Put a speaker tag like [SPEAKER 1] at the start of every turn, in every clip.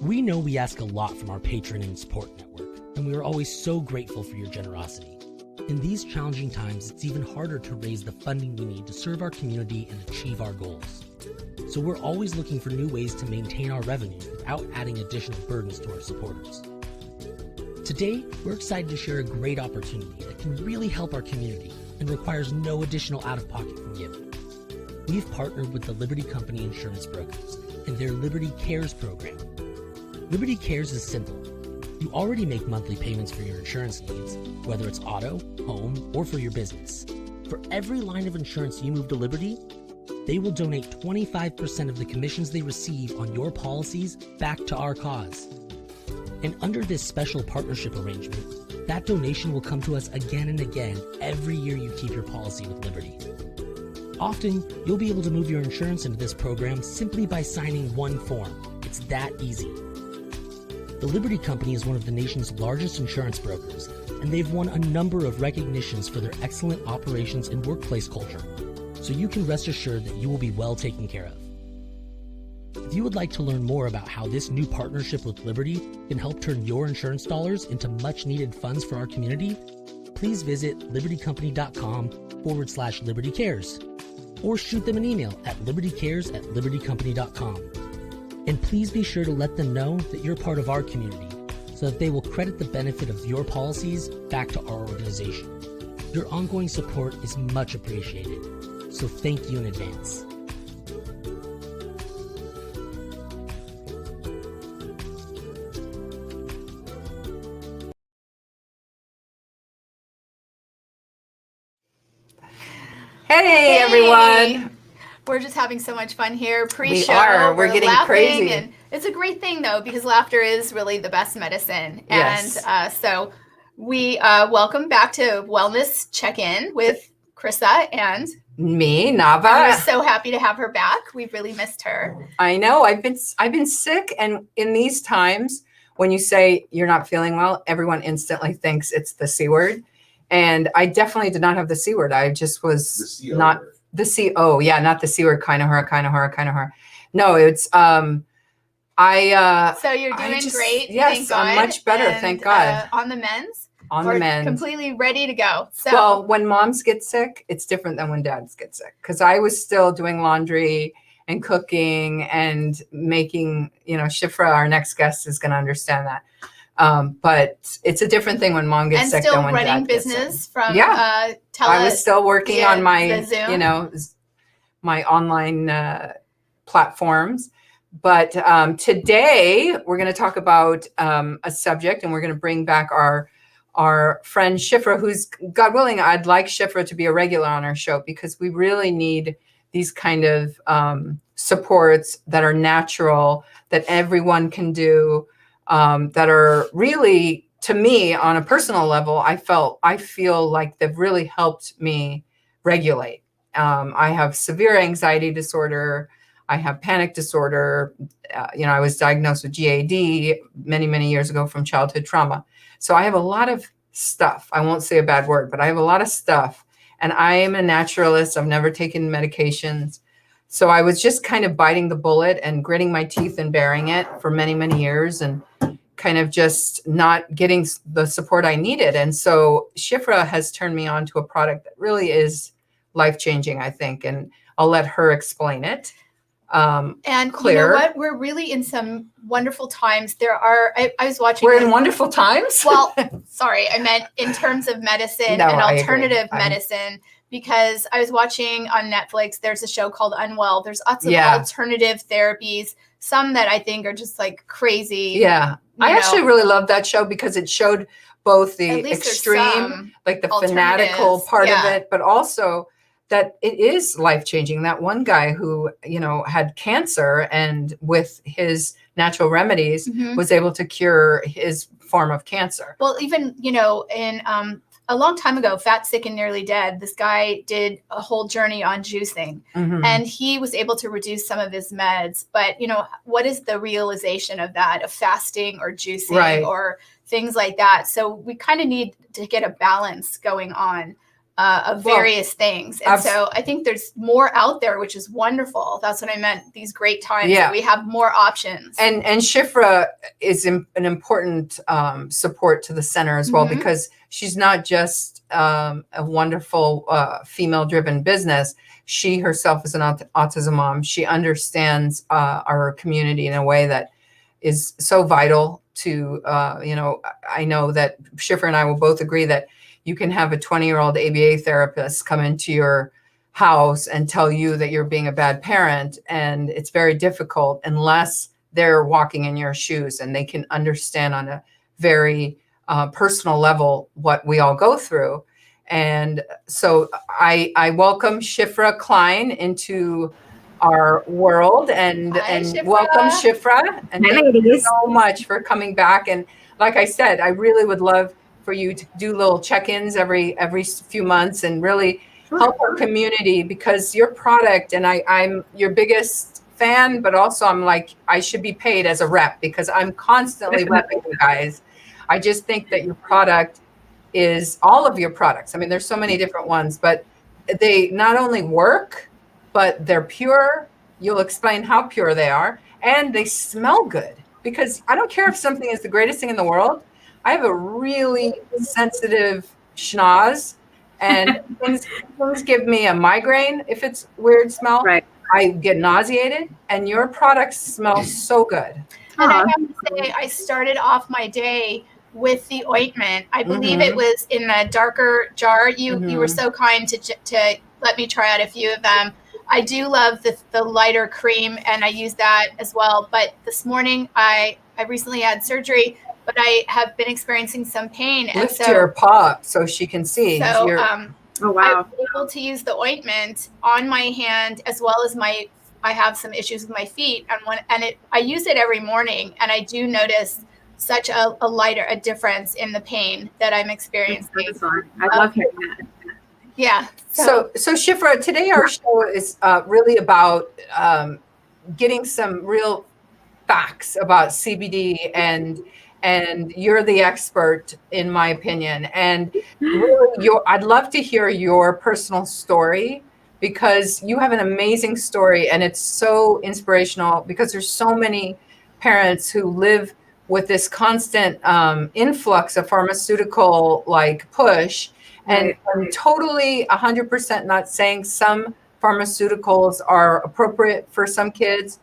[SPEAKER 1] We know we ask a lot from our patron and support network, and we are always so grateful for your generosity. In these challenging times, it's even harder to raise the funding we need to serve our community and achieve our goals. So we're always looking for new ways to maintain our revenue without adding additional burdens to our supporters. Today, we're excited to share a great opportunity that can really help our community and requires no additional out-of-pocket from you. We've partnered with the Liberty Company Insurance Brokers and their Liberty Cares program. Liberty Cares is simple. You already make monthly payments for your insurance needs, whether it's auto, home, or for your business. For every line of insurance you move to Liberty, they will donate 25% of the commissions they receive on your policies back to our cause. And under this special partnership arrangement, that donation will come to us again and again every year you keep your policy with Liberty. Often, you'll be able to move your insurance into this program simply by signing one form. It's that easy. The Liberty Company is one of the nation's largest insurance brokers, and they've won a number of recognitions for their excellent operations and workplace culture, so you can rest assured that you will be well taken care of. If you would like to learn more about how this new partnership with Liberty can help turn your insurance dollars into much-needed funds for our community, please visit libertycompany.com/libertycares or shoot them an email at libertycares@libertycompany.com. And please be sure to let them know that you're part of our community so that they will credit the benefit of your policies back to our organization. Your ongoing support is much appreciated, so thank you in advance.
[SPEAKER 2] Hey everyone.
[SPEAKER 3] We're just having so much fun here pre-show.
[SPEAKER 2] We are. We're getting
[SPEAKER 3] laughing,
[SPEAKER 2] crazy.
[SPEAKER 3] And it's a great thing, though, because laughter is really the best medicine.
[SPEAKER 2] Yes.
[SPEAKER 3] And so we welcome back to Wellness Check-In with Chrisa and
[SPEAKER 2] me,
[SPEAKER 3] we're
[SPEAKER 2] Navah.
[SPEAKER 3] so happy to have her back. We've really missed her.
[SPEAKER 2] I know. I've been sick, and in these times when you say you're not feeling well, everyone instantly thinks it's the C word. And I definitely did not have the C word. I just was not word. The C. Oh, yeah, not the C word. Kind of horror. No, it's
[SPEAKER 3] So you're doing great.
[SPEAKER 2] Yes,
[SPEAKER 3] thank God.
[SPEAKER 2] I'm much better.
[SPEAKER 3] And,
[SPEAKER 2] thank God.
[SPEAKER 3] On the mends.
[SPEAKER 2] On the mend.
[SPEAKER 3] Completely ready to go. So
[SPEAKER 2] well, when moms get sick, it's different than when dads get sick. Because I was still doing laundry and cooking and making. Shifra, our next guest, is going to understand that. But it's a different thing when mom gets sick than when dad gets sick.
[SPEAKER 3] And still running business from
[SPEAKER 2] I was still working on my, my online platforms. But today we're going to talk about a subject, and we're going to bring back our friend Shifra, who's, God willing, I'd like Shifra to be a regular on our show, because we really need these kind of supports that are natural, that everyone can do. That are really, to me, on a personal level, I feel like they've really helped me regulate. I have severe anxiety disorder. I have panic disorder. I was diagnosed with GAD many, many years ago from childhood trauma. So I have a lot of stuff. I won't say a bad word, but I have a lot of stuff. And I am a naturalist. I've never taken medications. So I was just kind of biting the bullet and gritting my teeth and bearing it for many, many years, and kind of just not getting the support I needed. And so Shifra has turned me on to a product that really is life-changing, I think. And I'll let her explain it.
[SPEAKER 3] And Claire, you know what? We're really in some wonderful times. I was watching.
[SPEAKER 2] We're in wonderful times?
[SPEAKER 3] Well, sorry, I meant in terms of medicine and alternative medicine. Because I was watching on Netflix, there's a show called Unwell. There's lots of alternative therapies, some that I think are just like crazy.
[SPEAKER 2] Yeah. I actually really love that show because it showed both the extreme, like the fanatical part of it, but also that it is life-changing. That one guy who, had cancer and with his natural remedies was able to cure his form of cancer.
[SPEAKER 3] Well, even, in a long time ago, Fat, Sick, and Nearly Dead, this guy did a whole journey on juicing, and he was able to reduce some of his meds. But, what is the realization of that, of fasting or juicing or things like that? So we kind of need to get a balance going on. of various things. And so I think there's more out there, which is wonderful. That's what I meant. These great times that we have more options.
[SPEAKER 2] And Shifra is an important support to the center as well, because she's not just a wonderful female-driven business. She herself is an autism mom. She understands our community in a way that is so vital to, I know that Shifra and I will both agree that you can have a 20-year-old ABA therapist come into your house and tell you that you're being a bad parent. And it's very difficult unless they're walking in your shoes and they can understand on a very personal level what we all go through. And so I welcome Shifra Klein into our world and
[SPEAKER 3] Shifra.
[SPEAKER 2] Welcome Shifra. And thank you so much for coming back. And like I said, I really would love for you to do little check-ins every few months and really help our community, because your product, and I'm your biggest fan, but also I'm like, I should be paid as a rep because I'm constantly repping you guys. I just think that your product is all of your products. I mean, there's so many different ones, but they not only work, but they're pure. You'll explain how pure they are, and they smell good, because I don't care if something is the greatest thing in the world. I have a really sensitive schnoz, and things give me a migraine if it's weird smell.
[SPEAKER 4] Right.
[SPEAKER 2] I get nauseated, and your products smell so good.
[SPEAKER 3] And I have to say, I started off my day with the ointment. I believe it was in a darker jar. You were so kind to let me try out a few of them. I do love the lighter cream, and I use that as well. But this morning, I recently had surgery, but I have been experiencing some pain.
[SPEAKER 2] Lift your paw so she can see.
[SPEAKER 3] So
[SPEAKER 4] oh, wow.
[SPEAKER 3] I'm able to use the ointment on my hand, as well as I have some issues with my feet. I use it every morning, and I do notice such a difference in the pain that I'm experiencing.
[SPEAKER 4] I love hearing that.
[SPEAKER 3] Yeah.
[SPEAKER 2] So Shifra, today our show is really about getting some real facts about CBD, and you're the expert, in my opinion. And really, I'd love to hear your personal story, because you have an amazing story, and it's so inspirational, because there's so many parents who live with this constant influx of pharmaceutical push. And I'm totally 100% not saying some pharmaceuticals are appropriate for some kids,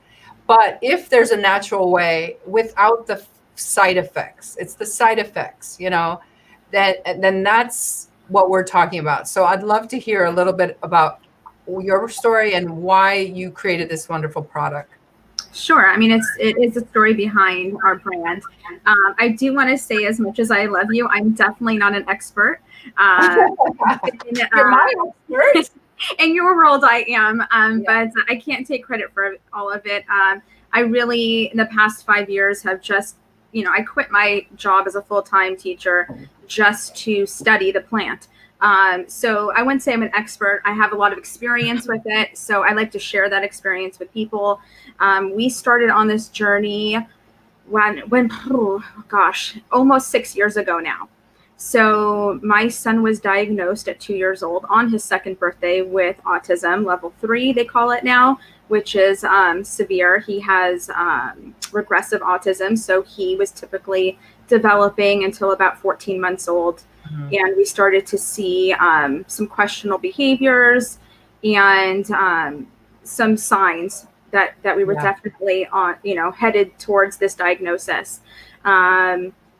[SPEAKER 2] but if there's a natural way without the side effects, it's the side effects, then that's what we're talking about. So I'd love to hear a little bit about your story and why you created this wonderful product.
[SPEAKER 4] Sure. I mean, it is a story behind our brand. I do want to say, as much as I love you, I'm definitely not an expert.
[SPEAKER 2] You're my expert.
[SPEAKER 4] In your world, I am, but I can't take credit for all of it. I really, in the past 5 years, have just, I quit my job as a full-time teacher just to study the plant. So I wouldn't say I'm an expert. I have a lot of experience with it, so I like to share that experience with people. We started on this journey almost 6 years ago now. So my son was diagnosed at 2 years old on his second birthday with autism, level 3, they call it now, which is severe. He has regressive autism, so he was typically developing until about 14 months old. And we started to see some questionable behaviors and some signs that we were definitely on, headed towards this diagnosis.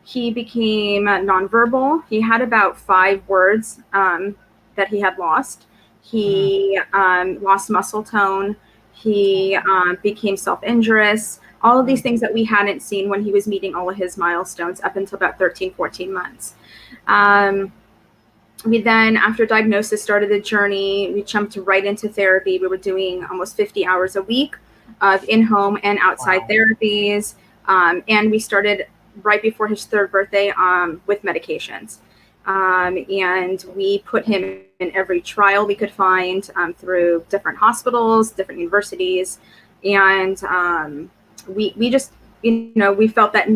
[SPEAKER 4] He became nonverbal. He had about 5 words that he had lost. He lost muscle tone. He became self-injurious. All of these things that we hadn't seen when he was meeting all of his milestones up until about 13, 14 months. We then, after diagnosis, started the journey. We jumped right into therapy. We were doing almost 50 hours a week of in-home and outside therapies. And we started right before his 3rd birthday with medications. And we put him in every trial we could find through different hospitals, different universities. And we just we felt that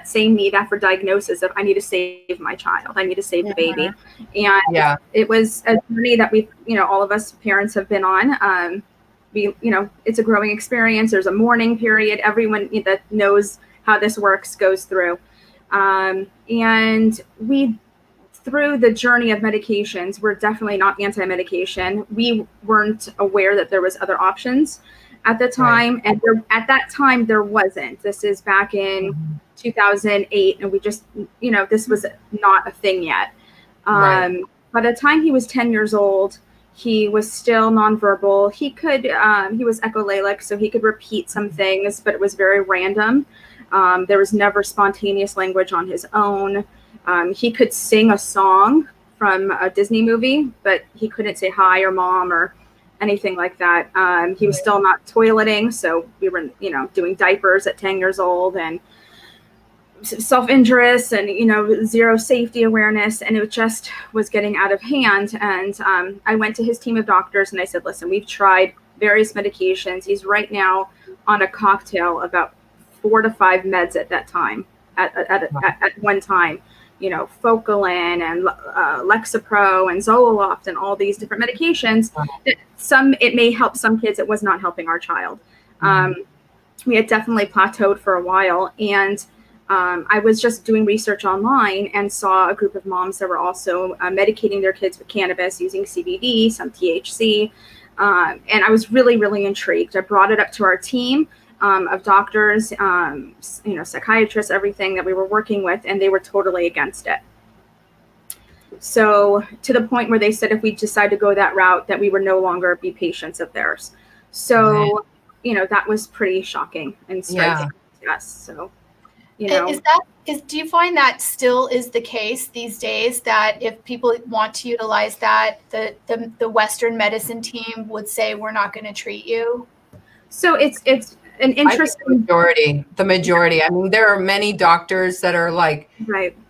[SPEAKER 4] same need after diagnosis of I need to save my child. I need to save the baby. And it was a journey that we, all of us parents have been on. It's a growing experience. There's a mourning period. Everyone that knows how this works goes through. And we, through the journey of medications, we're definitely not anti-medication. We weren't aware that there was other options at the time. Right. And at that time, there wasn't. This is back in 2008. And we just, this was not a thing yet. By the time he was 10 years old, he was still nonverbal. He was echolalic, so he could repeat some things, but it was very random. There was never spontaneous language on his own. He could sing a song from a Disney movie, but he couldn't say hi or mom or anything like that. He was still not toileting, so we were, doing diapers at 10 years old and self-injurious and, zero safety awareness. And it just was getting out of hand. And I went to his team of doctors and I said, listen, we've tried various medications. He's right now on a cocktail about 4 to 5 meds at that time, at one time. Focalin and Lexapro and Zoloft and all these different medications. It may help some kids. It was not helping our child. We had definitely plateaued for a while. And I was just doing research online and saw a group of moms that were also medicating their kids with cannabis using CBD, some THC. And I was really, really intrigued. I brought it up to our team of doctors, psychiatrists, everything that we were working with, and they were totally against it. So to the point where they said if we decide to go that route, that we would no longer be patients of theirs. So, that was pretty shocking and striking to us. So,
[SPEAKER 3] do you find that still is the case these days, that if people want to utilize that, the Western medicine team would say, we're not going to treat you?
[SPEAKER 4] So it's an interesting
[SPEAKER 2] the majority. I mean, there are many doctors that are like,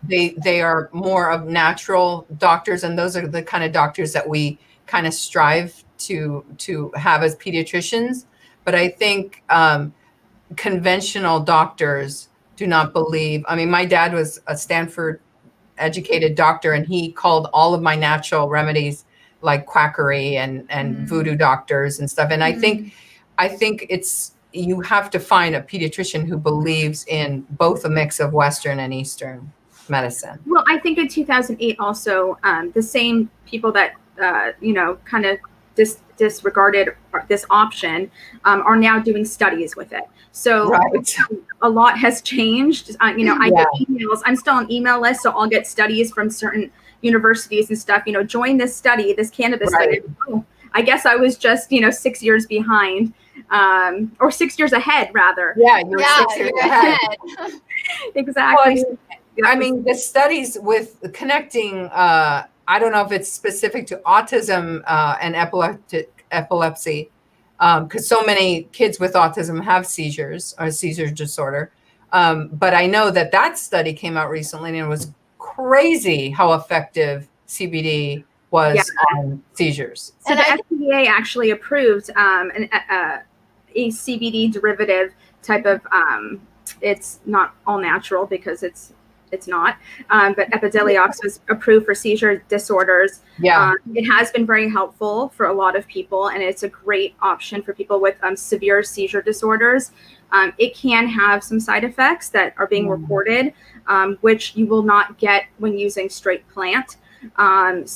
[SPEAKER 2] they are more of natural doctors. And those are the kind of doctors that we kind of strive to have as pediatricians. But I think conventional doctors do not believe. I mean, my dad was a Stanford educated doctor, and he called all of my natural remedies like quackery and voodoo doctors and stuff. And I think you have to find a pediatrician who believes in both a mix of Western and Eastern medicine.
[SPEAKER 4] Well, I think in 2008 also, the same people that, kind of disregarded this option are now doing studies with it. So a lot has changed. I get emails. I'm still on email list, so I'll get studies from certain universities and stuff. Join this study, this cannabis study. Oh, I guess I was just 6 years behind, or 6 years ahead, rather.
[SPEAKER 2] Yeah, you were 6 years ahead.
[SPEAKER 4] Exactly.
[SPEAKER 2] Well, I mean, the studies with connecting. I don't know if it's specific to autism and epilepsy, because so many kids with autism have seizures or seizure disorder. But I know that study came out recently, and it was crazy how effective CBD was on seizures.
[SPEAKER 4] So the FDA actually approved a CBD derivative type of, it's not all natural because it's not, but Epidiolex was approved for seizure disorders. It has been very helpful for a lot of people, and it's a great option for people with severe seizure disorders. It can have some side effects that are being reported, which you will not get when using straight plant. That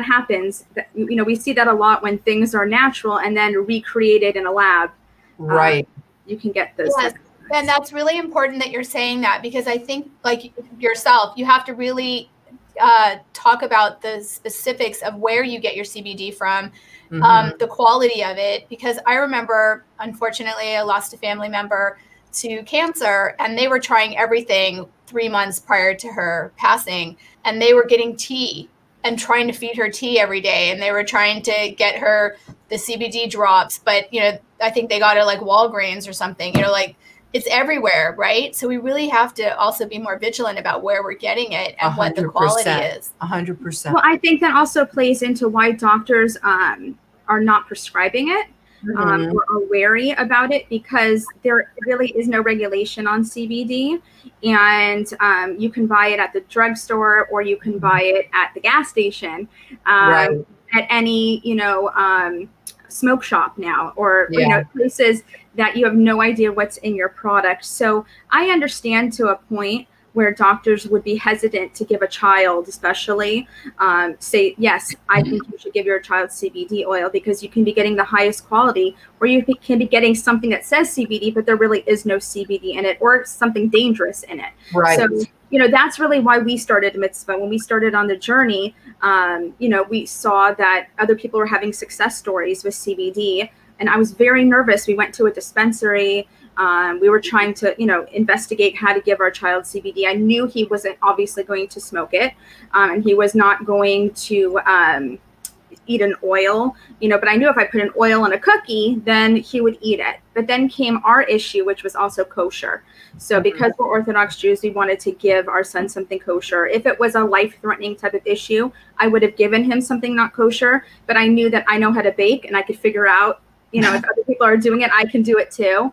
[SPEAKER 4] happens. We see that a lot when things are natural and then recreated in a lab. You can get those.
[SPEAKER 3] Yes. And that's really important that you're saying that, because I think, like yourself, you have to really talk about the specifics of where you get your CBD from, the quality of it. Because I remember, unfortunately, I lost a family member to cancer, and they were trying everything 3 months prior to her passing, and they were getting tea and trying to feed her tea every day, and they were trying to get her the CBD drops. But I think they got it like Walgreens or something. It's everywhere, right? So we really have to also be more vigilant about where we're getting it and 100%, what the quality is.
[SPEAKER 2] 100%.
[SPEAKER 4] Well, I think that also plays into why doctors are not prescribing it. or are wary about it because there really is no regulation on CBD, and you can buy it at the drugstore or you can buy it at the gas station, at any smoke shop now, or places that you have no idea what's in your product. So I understand to a point where doctors would be hesitant to give a child, especially, say, yes, I think you should give your child CBD oil because you can be getting the highest quality, or you can be getting something that says CBD, but there really is no CBD in it, or something dangerous in it.
[SPEAKER 2] Right.
[SPEAKER 4] So, that's really why we started Mitzvah. When we started on the journey, we saw that other people were having success stories with CBD, and I was very nervous. We went to a dispensary. We were trying to, investigate how to give our child CBD. I knew he wasn't obviously going to smoke it, and he was not going to eat an oil, but I knew if I put an oil in a cookie, then he would eat it. But then came our issue, which was also kosher. So because we're Orthodox Jews, we wanted to give our son something kosher. If it was a life-threatening type of issue, I would have given him something not kosher, but I knew that I know how to bake and I could figure out, if other people are doing it, I can do it too.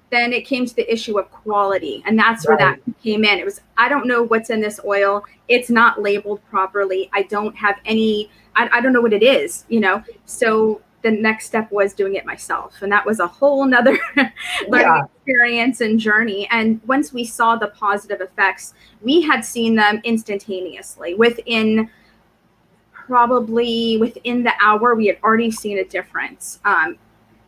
[SPEAKER 4] Then it came to the issue of quality, and that's where that came in. It was, I don't know what's in this oil. It's not labeled properly. I don't have any, I don't know what it is, So the next step was doing it myself. And that was a whole nother learning experience and journey. And once we saw the positive effects, we had seen them instantaneously. Within the hour, we had already seen a difference.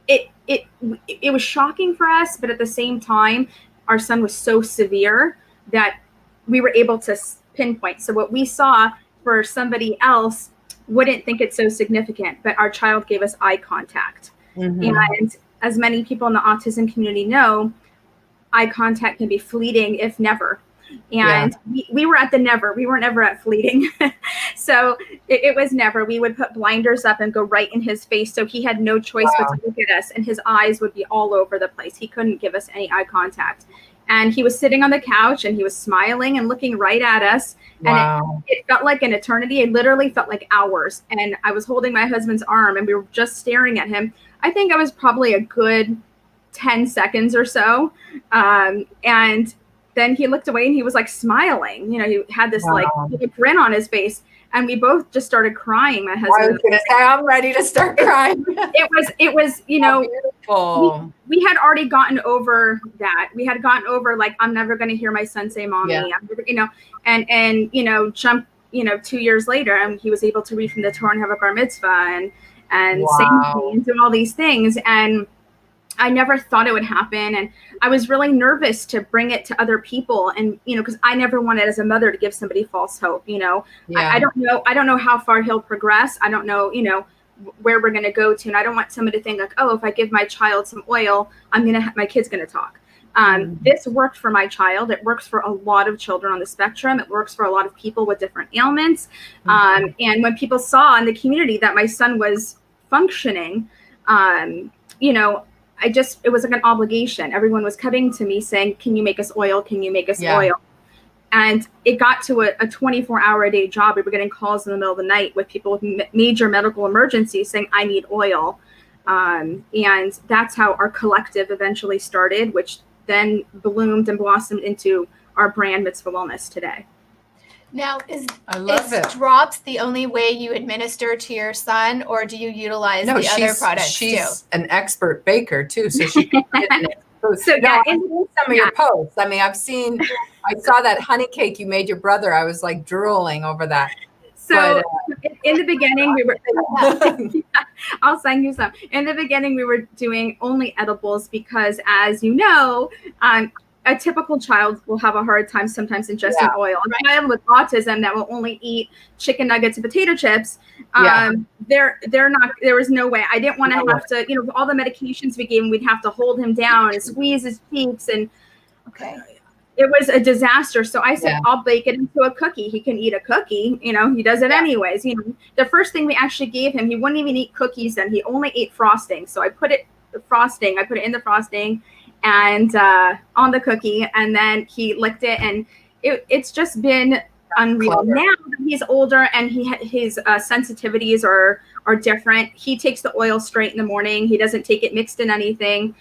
[SPEAKER 4] It was shocking for us, but at the same time, our son was so severe that we were able to pinpoint. So what we saw for somebody else wouldn't think it's so significant, but our child gave us eye contact. And as many people in the autism community know, eye contact can be fleeting, if never. And we were at the never. We weren't ever at fleeting. So it was never. We would put blinders up and go right in his face. So he had no choice but to look at us, and his eyes would be all over the place. He couldn't give us any eye contact. And he was sitting on the couch and he was smiling and looking right at us. And it felt like an eternity. It literally felt like hours. And I was holding my husband's arm and we were just staring at him. I think I was probably a good 10 seconds or so. And then he looked away and he was like smiling. He had this like grin on his face. And we both just started crying. My husband.
[SPEAKER 2] I was going to say, I'm ready to start crying.
[SPEAKER 4] It was,
[SPEAKER 2] beautiful.
[SPEAKER 4] We had already gotten over that. We had gotten over like, I'm never going to hear my son say mommy, and jump, 2 years later, and he was able to read from the Torah and have a bar mitzvah and say and do all these things. And I never thought it would happen. And I was really nervous to bring it to other people. And, because I never wanted as a mother to give somebody false hope, I don't know how far he'll progress. I don't know, where we're going to go to. And I don't want somebody to think like, oh, if I give my child some oil, my kid's going to talk. This worked for my child. It works for a lot of children on the spectrum. It works for a lot of people with different ailments. And when people saw in the community that my son was functioning, it was like an obligation. Everyone was coming to me saying, can you make us oil? Can you make us oil? And it got to a 24-hour-a-day job. We were getting calls in the middle of the night with people with major medical emergencies saying, I need oil. And that's how our collective eventually started, which then bloomed and blossomed into our brand Mitzvah Wellness today.
[SPEAKER 3] Now, is
[SPEAKER 2] it.
[SPEAKER 3] drops the only way you administer to your son, or do you utilize the other products too?
[SPEAKER 2] She's an expert baker too, so she can put it in it.
[SPEAKER 4] So
[SPEAKER 2] I've seen some of your posts. I mean, I saw that honey cake you made your brother. I was like drooling over that.
[SPEAKER 4] So in the beginning, we were, I'll send you some. In the beginning, we were doing only edibles because, as you know, a typical child will have a hard time sometimes ingesting oil. A child with autism that will only eat chicken nuggets and potato chips, they're not, there was no way. I didn't want to have to, all the medications we gave him, we'd have to hold him down and squeeze his cheeks. And it was a disaster. So I said, I'll bake it into a cookie. He can eat a cookie, he does it anyways. The first thing we actually gave him, he wouldn't even eat cookies and he only ate frosting. So I put it in the frosting and on the cookie, and then he licked it, and it's just been unreal. Now that he's older and his sensitivities are are different. He takes the oil straight in the morning. He doesn't take it mixed in anything.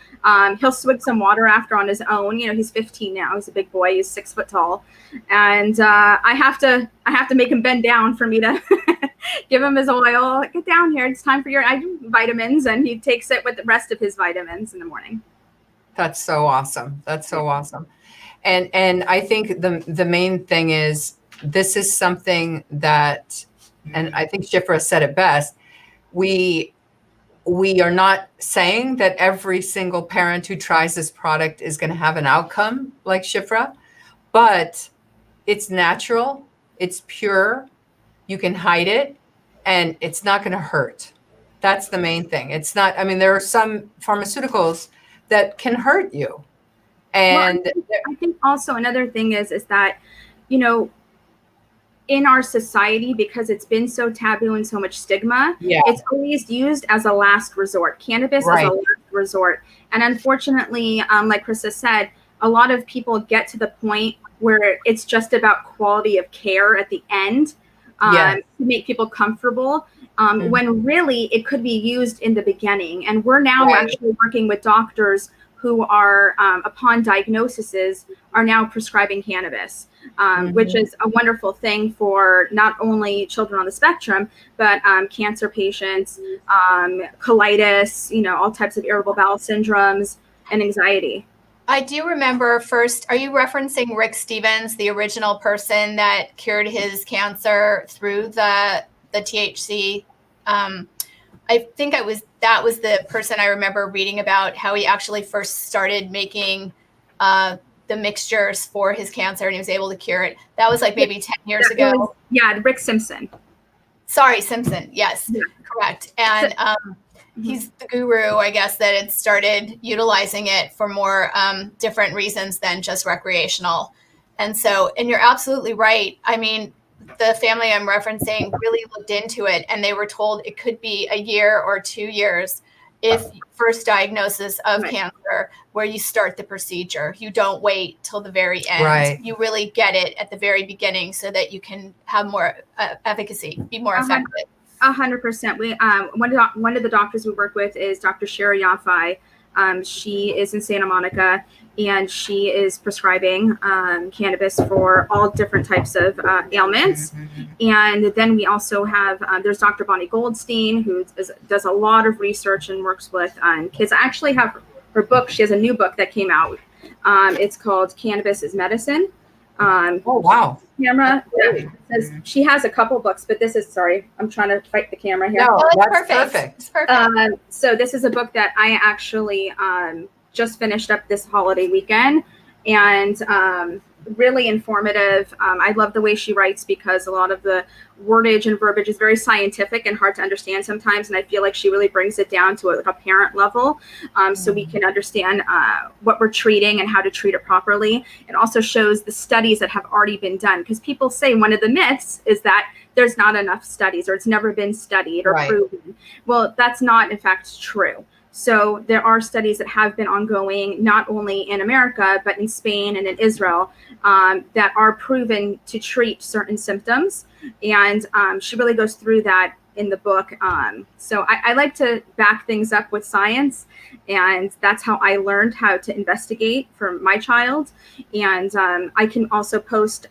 [SPEAKER 4] He'll swig some water after on his own. You know, he's 15 now. He's a big boy. He's 6 foot tall, and I have to make him bend down for me to give him his oil. Get down here. It's time for your vitamins, and he takes it with the rest of his vitamins in the morning.
[SPEAKER 2] That's so awesome. That's so awesome. And I think the main thing is, this is something that, and I think Shifra said it best, we are not saying that every single parent who tries this product is going to have an outcome like Shifra, but it's natural, it's pure, you can hide it, and it's not going to hurt. That's the main thing. It's not, I mean, there are some pharmaceuticals that can hurt you. And
[SPEAKER 4] well, I think also another thing is that, you know, in our society, because it's been so taboo and so much stigma, it's always used as a last resort. Cannabis is a last resort. And unfortunately, like Chrisa said, a lot of people get to the point where it's just about quality of care at the end to make people comfortable, when really it could be used in the beginning. And we're now actually working with doctors who are, upon diagnoses, are now prescribing cannabis, which is a wonderful thing for not only children on the spectrum, but cancer patients, colitis, you know, all types of irritable bowel syndromes, and anxiety.
[SPEAKER 3] I do remember first, are you referencing Rick Stevens, the original person that cured his cancer through the THC? I think that was the person I remember reading about, how he actually first started making the mixtures for his cancer, and he was able to cure it. That was like maybe 10 years ago.
[SPEAKER 4] Rick Simpson.
[SPEAKER 3] Sorry, Simpson. Yes, correct. And he's the guru, I guess, that had started utilizing it for more different reasons than just recreational. And so, and you're absolutely right. I mean, the family I'm referencing really looked into it, and they were told it could be a year or 2 years if first diagnosis of cancer, where you start the procedure. You don't wait till the very end. You really get it at the very beginning so that you can have more efficacy, be more effective.
[SPEAKER 4] 100%. We one of the doctors we work with is Dr. Shara Yafai. She is in Santa Monica, and she is prescribing cannabis for all different types of ailments. And then we also have, there's Dr. Bonnie Goldstein, who does a lot of research and works with kids. I actually have her book. She has a new book that came out. It's called Cannabis is Medicine.
[SPEAKER 2] Oh, wow.
[SPEAKER 4] Camera. She has a couple books, but this is, sorry, I'm trying to fight the camera here.
[SPEAKER 2] No, that's perfect.
[SPEAKER 3] It's perfect.
[SPEAKER 4] So this is a book that I actually just finished up this holiday weekend, and really informative. I love the way she writes, because a lot of the wordage and verbiage is very scientific and hard to understand sometimes, and I feel like she really brings it down to a parent level, so we can understand what we're treating and how to treat it properly. It also shows the studies that have already been done, because people say one of the myths is that there's not enough studies, or it's never been studied or proven. Well, that's not in fact true. So there are studies that have been ongoing, not only in America, but in Spain and in Israel, that are proven to treat certain symptoms. And she really goes through that in the book. So I like to back things up with science, and that's how I learned how to investigate for my child. And I can also post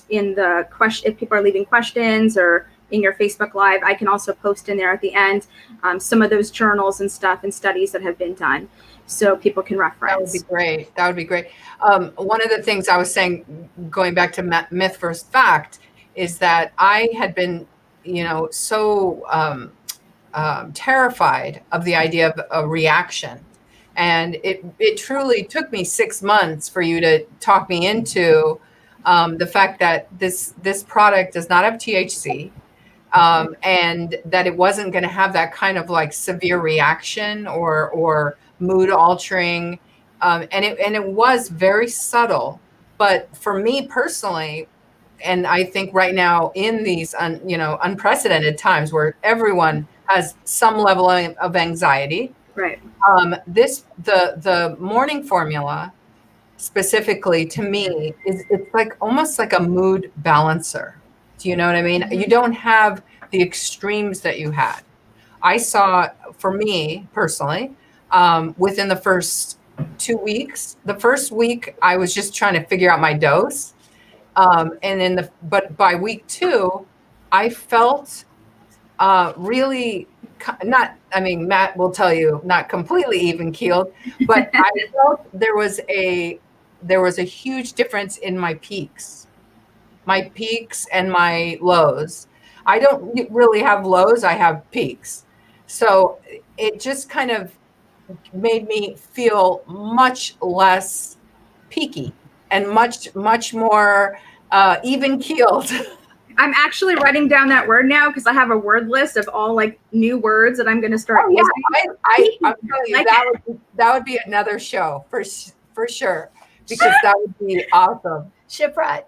[SPEAKER 4] in the question, if people are leaving questions or in your Facebook Live, I can also post in there at the end some of those journals and stuff and studies that have been done, so people can reference.
[SPEAKER 2] That would be great. That would be great. One of the things I was saying, going back to myth versus fact, is that I had been, so terrified of the idea of a reaction. And it truly took me 6 months for you to talk me into the fact that this product does not have THC. And that it wasn't going to have that kind of like severe reaction or mood altering. And it was very subtle. But for me personally, and I think right now in these unprecedented times where everyone has some level of anxiety,
[SPEAKER 4] right?
[SPEAKER 2] The morning formula specifically, to me, it's like almost like a mood balancer. Do you know what I mean? You don't have the extremes that you had. I saw, for me personally, within the first 2 weeks, the first week I was just trying to figure out my dose. But by week 2, I felt really not, I mean, Matt will tell you, not completely even keeled, but I felt there was a huge difference in my peaks and my lows. I don't really have lows, I have peaks. So it just kind of made me feel much less peaky and much more even keeled.
[SPEAKER 4] I'm actually writing down that word now because I have a word list of all like new words that I'm going to start using.
[SPEAKER 2] I'm telling you, that would be another show for sure, because that would be awesome.
[SPEAKER 3] Shipra,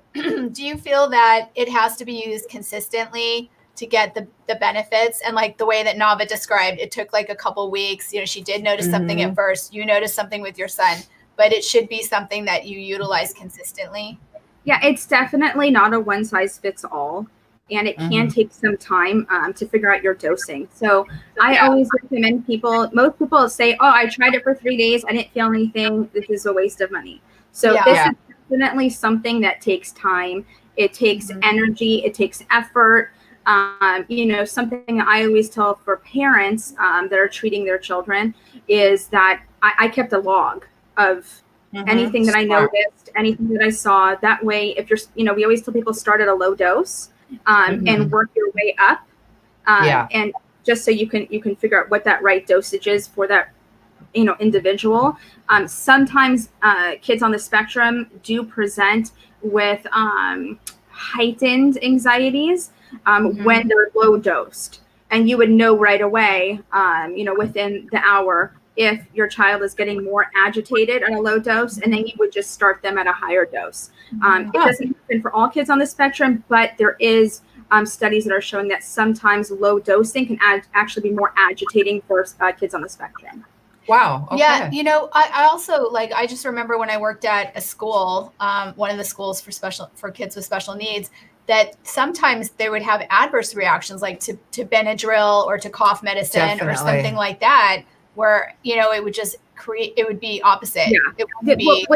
[SPEAKER 3] do you feel that it has to be used consistently to get the benefits? And like the way that Navah described, it took like a couple weeks. You know, she did notice something at first. You noticed something with your son, but it should be something that you utilize consistently.
[SPEAKER 4] Yeah, it's definitely not a one size fits all, and it can take some time to figure out your dosing. So I always recommend most people say, oh, I tried it for 3 days. I didn't feel anything. This is a waste of money. So this is definitely something that takes time. It takes energy. It takes effort. You know, something I always tell for parents that are treating their children is that I kept a log of anything that I noticed, anything that I saw. That way, if you're, you know, we always tell people start at a low dose and work your way up. And just so you can figure out what that right dosage is for that, you know, individual. Sometimes kids on the spectrum do present with heightened anxieties when they're low dosed, and you would know right away, you know, within the hour, if your child is getting more agitated at a low dose, and then you would just start them at a higher dose. It doesn't happen for all kids on the spectrum, but there is studies that are showing that sometimes low dosing can actually be more agitating for kids on the spectrum.
[SPEAKER 2] Wow. Okay.
[SPEAKER 3] Yeah. You know, I also I just remember when I worked at a school, one of the schools for kids with special needs, that sometimes they would have adverse reactions like to Benadryl or to cough medicine or something like that, where, you know, it would just it would be opposite. It would be,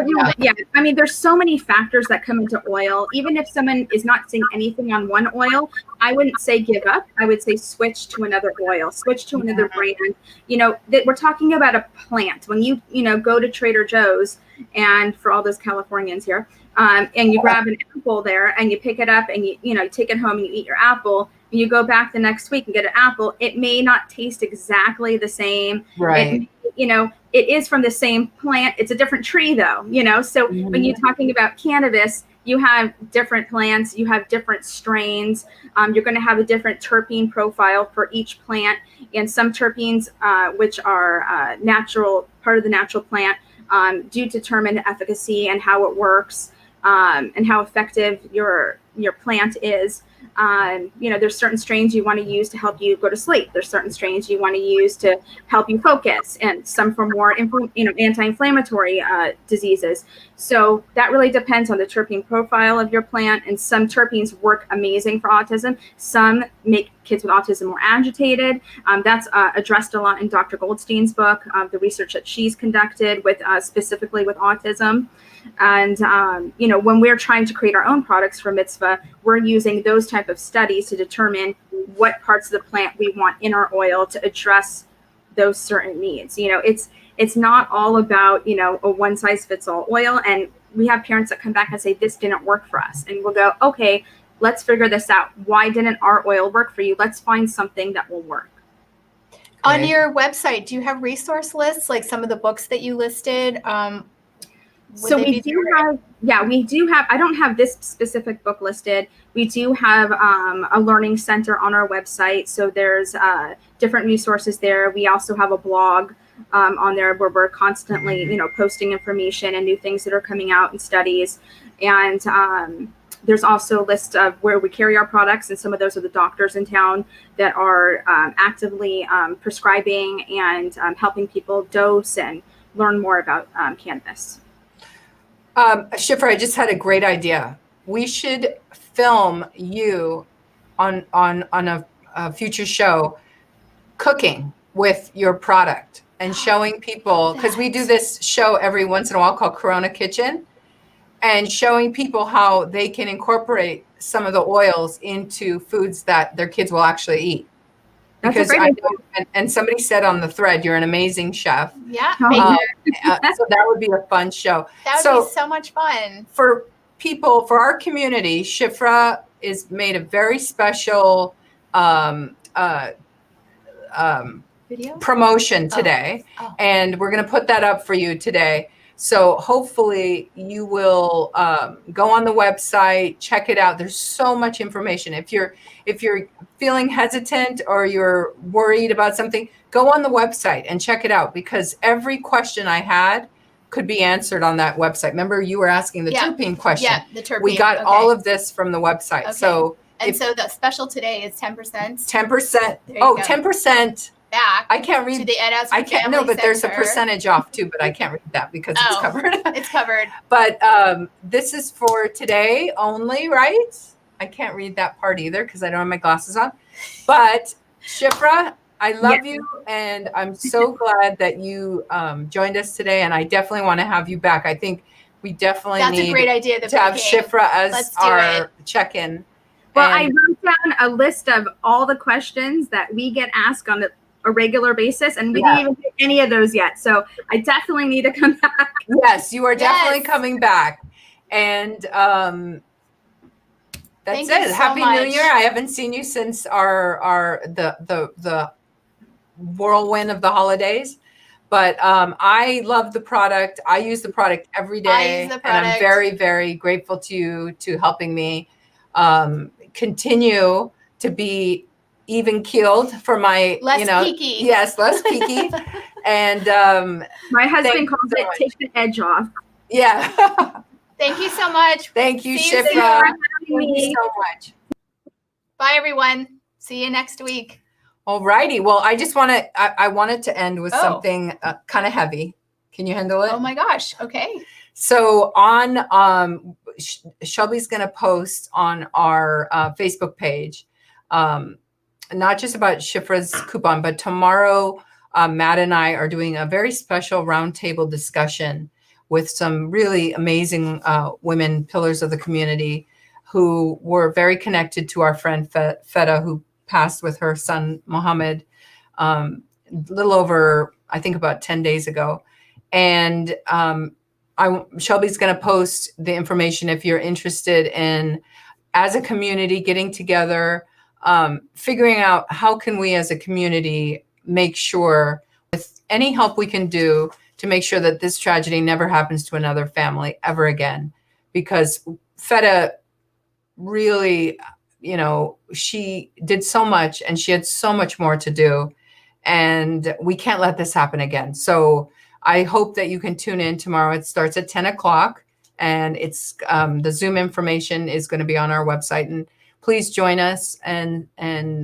[SPEAKER 4] I mean, there's so many factors that come into oil. Even if someone is not seeing anything on one oil, I wouldn't say give up. I would say switch to another oil, switch to another brand. You know, we're talking about a plant. When you know, go to Trader Joe's, and for all those Californians here, and you grab an apple there and you pick it up and you know, take it home and you eat your apple, and you go back the next week and get an apple, it may not taste exactly the same.
[SPEAKER 2] Right.
[SPEAKER 4] You know, it is from the same plant. It's a different tree though, you know? So when you're talking about cannabis, you have different plants, you have different strains. You're going to have a different terpene profile for each plant. And some terpenes, which are natural, part of the natural plant, do determine the efficacy and how it works, and how effective your plant is. You know, there's certain strains you want to use to help you go to sleep. There's certain strains you want to use to help you focus, and some for more, anti-inflammatory diseases. So that really depends on the terpene profile of your plant. And some terpenes work amazing for autism. Some make kids with autism more agitated. That's addressed a lot in Dr. Goldstein's book, the research that she's conducted with specifically with autism. And, you know, when we're trying to create our own products for Mitzvah, we're using those type of studies to determine what parts of the plant we want in our oil to address those certain needs. You know, it's not all about, you know, a one size fits all oil. And we have parents that come back and say, this didn't work for us. And we'll go, okay, let's figure this out. Why didn't our oil work for you? Let's find something that will work.
[SPEAKER 3] On your website, do you have resource lists, like some of the books that you listed?
[SPEAKER 4] So we do have, I don't have this specific book listed. We do have a learning center on our website. So there's different resources there. We also have a blog on there where we're constantly, you know, posting information and new things that are coming out and studies. And there's also a list of where we carry our products. And some of those are the doctors in town that are actively prescribing and helping people dose and learn more about cannabis.
[SPEAKER 2] Shipra, I just had a great idea. We should film you on a future show cooking with your product and showing people, because we do this show every once in a while called Corona Kitchen, and showing people how they can incorporate some of the oils into foods that their kids will actually eat. Because I know, and somebody said on the thread, you're an amazing chef.
[SPEAKER 3] Yeah.
[SPEAKER 2] So that would be a fun show.
[SPEAKER 3] That would be so much fun.
[SPEAKER 2] For people, for our community, Shifra is made a very special
[SPEAKER 3] video
[SPEAKER 2] promotion today. And we're going to put that up for you today. So hopefully you will go on the website, check it out. There's so much information. If you're feeling hesitant or you're worried about something, go on the website and check it out, because every question I had could be answered on that website. Remember, you were asking the terpene question.
[SPEAKER 3] Yeah, the terpene.
[SPEAKER 2] We got all of this from the website.
[SPEAKER 3] Okay.
[SPEAKER 2] So
[SPEAKER 3] so the special today is 10%.
[SPEAKER 2] 10%. Oh, 10%.
[SPEAKER 3] Back.
[SPEAKER 2] I can't read.
[SPEAKER 3] To the Ed Asper
[SPEAKER 2] I can't. No, but there's a percentage off too, but I can't read that because it's covered.
[SPEAKER 3] It's covered.
[SPEAKER 2] But this is for today only, right? I can't read that part either because I don't have my glasses on. But Shifra, I love you, and I'm so glad that you joined us today. And I definitely want to have you back. I think we definitely
[SPEAKER 3] need a great idea
[SPEAKER 2] to have Shifra as our check-in.
[SPEAKER 4] Well, I wrote down a list of all the questions that we get asked on a regular basis, and we didn't even get any of those yet. So I definitely need to come back.
[SPEAKER 2] Yes, you are definitely coming back. And that's it. Happy New Year. I haven't seen you since the whirlwind of the holidays. But I love the product. I use the product every day. And I'm very, very grateful to you to helping me continue to be even keeled for my
[SPEAKER 3] less peaky.
[SPEAKER 2] Yes, less peaky. And
[SPEAKER 4] my husband calls it take the edge off.
[SPEAKER 2] Yeah.
[SPEAKER 3] Thank you so much.
[SPEAKER 2] Thank you, Shifra. Thank you so much.
[SPEAKER 3] Bye, everyone. See you next week.
[SPEAKER 2] All righty. Well, I wanted to end with something kind of heavy. Can you handle it?
[SPEAKER 3] Oh my gosh. Okay.
[SPEAKER 2] So on Shelby's going to post on our Facebook page, not just about Shifra's coupon, but tomorrow Matt and I are doing a very special roundtable discussion with some really amazing women, pillars of the community, who were very connected to our friend Feta, who passed with her son Mohammed a little over, I think, about 10 days ago. And Shelby's going to post the information if you're interested in, as a community, getting together, figuring out how can we as a community make sure, with any help we can do, to make sure that this tragedy never happens to another family ever again. Because Feta really, she did so much, and she had so much more to do, and we can't let this happen again. So I hope that you can tune in tomorrow. It starts at 10 o'clock, and it's the Zoom information is going to be on our website. And please join us and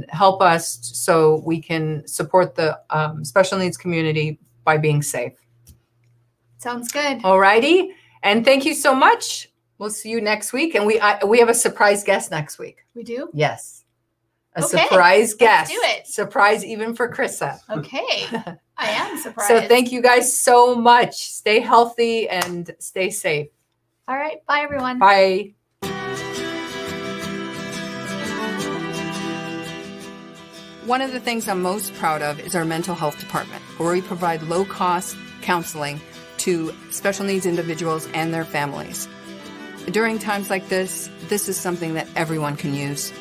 [SPEAKER 2] help us so we can support the special needs community by being safe.
[SPEAKER 3] Sounds good.
[SPEAKER 2] All righty. And thank you so much. We'll see you next week. And we have a surprise guest next week.
[SPEAKER 3] We do?
[SPEAKER 2] Yes. Surprise guest.
[SPEAKER 3] Let's do it.
[SPEAKER 2] Surprise even for Chrisa.
[SPEAKER 3] Okay. I am surprised.
[SPEAKER 2] So thank you guys so much. Stay healthy and stay safe.
[SPEAKER 3] All right. Bye, everyone.
[SPEAKER 2] Bye. One of the things I'm most proud of is our mental health department, where we provide low-cost counseling to special needs individuals and their families. During times like this is something that everyone can use.